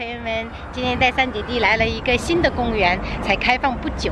朋友们，今天带三姐弟来了一个新的公园，才开放不久。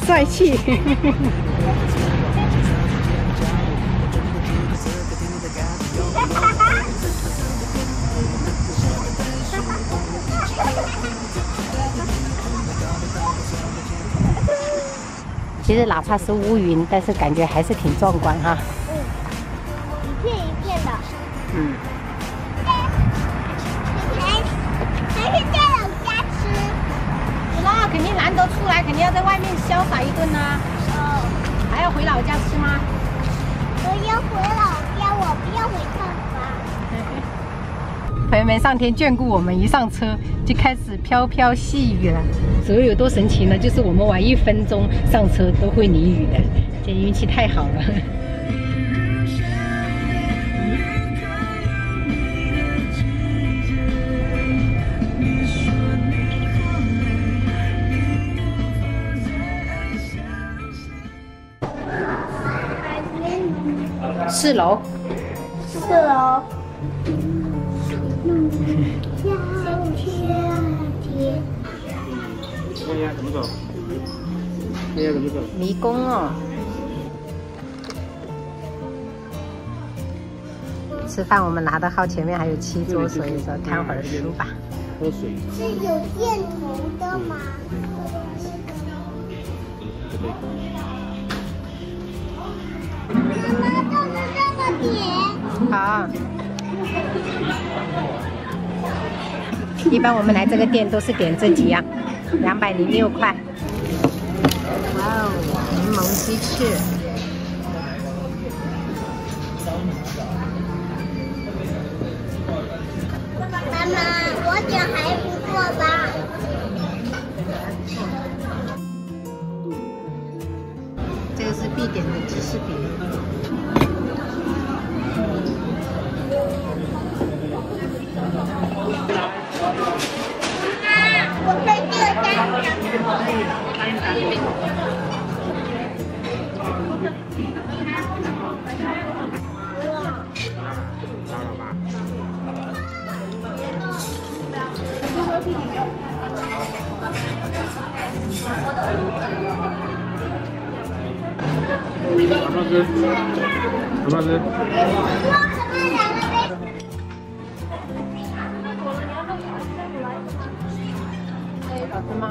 帅气。其实哪怕是乌云，但是感觉还是挺壮观哈。一片一片的。还是在老家吃。那肯定难得出来，肯定要在外面潇洒一顿啊。哦。还要回老家吃吗？我要回老家，我不要回上班。朋友们，上天眷顾我们，一上车就开始飘飘细雨了。所以有多神奇呢？就是我们晚1分钟上车都会淋雨的，这运气太好了。4楼。4楼。那要怎么走？那要怎么走？迷宫哦。吃饭我们拿的号前面还有7桌，所以说看会儿书吧。喝水。是有箭头的吗？妈妈就是这个点。好。一般我们来这个店都是点这几样，206块。哇哦，柠檬鸡翅。妈妈，我点还不错吧？这个是必点的鸡翅饼。我可以这个好不好吃？好不好吃？好吃吗？